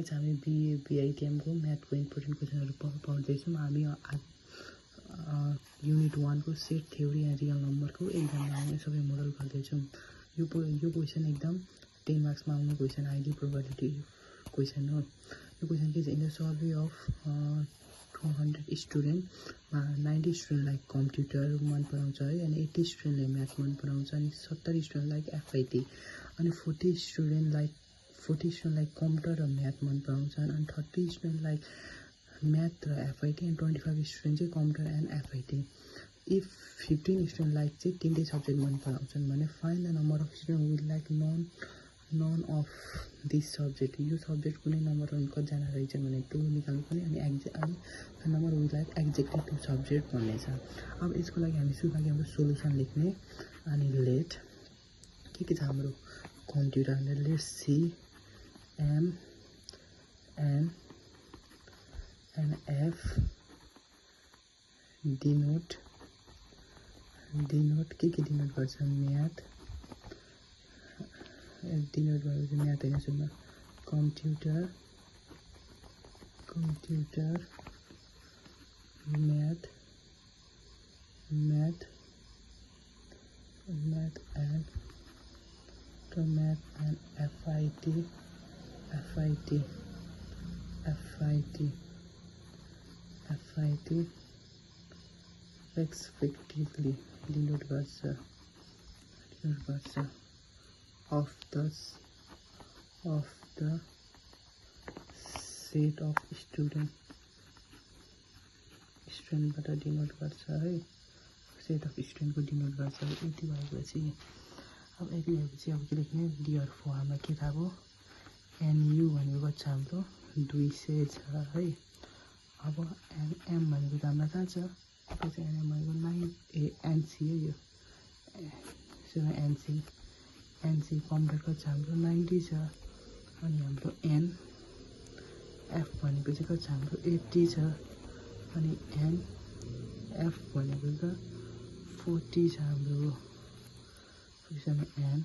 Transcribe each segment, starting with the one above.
Guys हामी BA बीआईटीएम को math को इम्पोर्टेन्ट क्वेश्चनहरु पढ्दैछौं। हामी युनिट 1 को set theory and real number को एक्जाममा आउने सबै मोडल गर्दैछौं। यो क्वेशन एकदम 10 मार्क्स मा आउने क्वेशन हाइली प्रोबेबिलिटी क्वेशन हो। यो क्वेशन के in the survey of 200 student मा 90 स्टुडेन्टलाई कम्प्युटर मन पराउँछ है, अनि 80 स्टुडेन्टले म्याथ मन पराउँछ, अनि 70 स्टुडेन्टलाई एफआईटी, अनि 40 स्टुडेन्टलाई कम्प्युटर र म्याथ मन पराउँछन्, अनि 30 स्टुडेन्टलाई म्याथ र एफआईटी, एन्ड 25 स्टुडेन्ट चाहिँ कम्प्युटर एन्ड एफआईटी। इफ 15 स्टुडेन्टलाई चाहिँ तीनटै सब्जेक्ट मन पराउँछन् भने find the number of student with like none of this subject. यो सब्जेक्ट कुनै नम्बर कतिजना रहेछन् भने 2 निकाल्नु पर्ने, अनि number with like exactly 2 subject भन्ने छ। अब यसको लागि हामी सुरुमा हाम्रो सोलुसन लेख्ने, अनि लेट के छ हाम्रो computer, let C M N and F denote के डिनोट गर्छ म्याथ, डिनोट गरेपछि म्याथ हैन सुन्नु computer math and FIT respectively denote गर्छ of the set of studentबाट डिनोट गर्छ है, सेट अफ स्टुडेन्ट को डिनोट गर्छ। यति भएपछि अब के लेख्ने, डियर फोर हाम्रो के थाहा भयो, एनयू भनेको छ हाम्रो 200 छ है। अब एनएम भनेको त हामीलाई थाहा छ, पछि एनएम भनेको 9 एनसी है, यो एनसी कम्प्युटरको छ हाम्रो 90 छ, अनि हाम्रो एफ भनेको चाहिँ कति छ हाम्रो 80 छ, अनि एफ भनेको त 40 छ हाम्रो, एन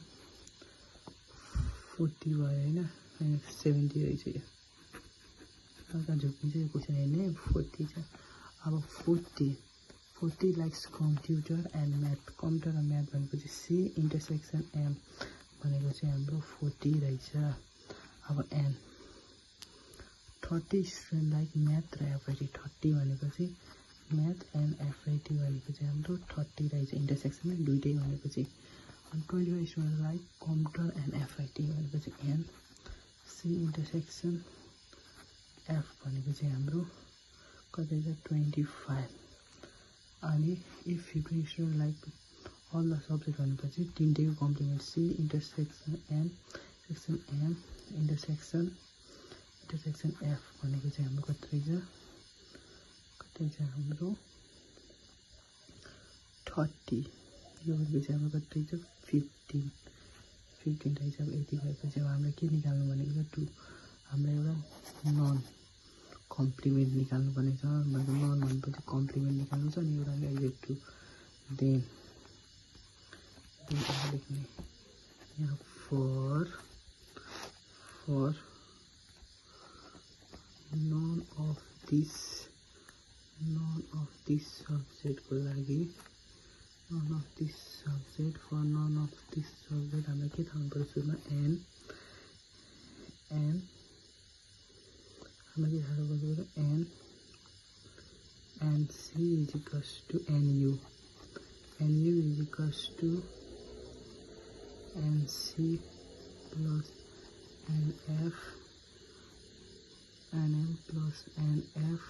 40 भयो हैन, अनि 70 रहेछ यो, हल्का झुक्किन्छ यो क्वेसन हेर्ने 40 छ। अब 40 likes computer and math, computer र म्याथ भनेको चाहिँ सी इन्टरसेक्सन एम भनेको चाहिँ हाम्रो 40 रहेछ। अब एन 30 स्टुडेन्ट लाइक म्याथ र एफआईटी, 30 भनेको चाहिँ म्याथ एन्ड एफआईटी भनेको चाहिँ हाम्रो 30 रहेछ, इन्टरसेक्सनमा दुईटै भनेको चाहिँ। अनि 25 student like computer and FIT भनेको चाहिँ एन सी इन्टरसेक्सन एफ भनेको चाहिँ हाम्रो कति छ 25, अनि if 15 student like all the subject भनेपछि तीनटैको complement C intersection M intersection F भनेको चाहिँ हाम्रो कति छ हाम्रो 30, यो भनेको चाहिँ हाम्रो कति छ 15 रहेछ। अब यति भएपछि अब हामीले के निकाल्नु भनेको छ 2, हाम्रो एउटा नन कम्प्लिमेन्ट निकाल्नु पर्ने छ, नन भनेपछि कम्प्लिमेन्ट निकाल्नु छ, अनि एउटा एक्ज्याक्ट 2 देन लेख्ने यहाँ for none of this subject को लागि, नन अफ दिस सब्जेक्ट हामीलाई के थाहा हुनुपर्छ सुरुमा एन हामीले थाहा गर्नुपर्छ N C is equals to NU is equals to NC plus NF, NM plus NF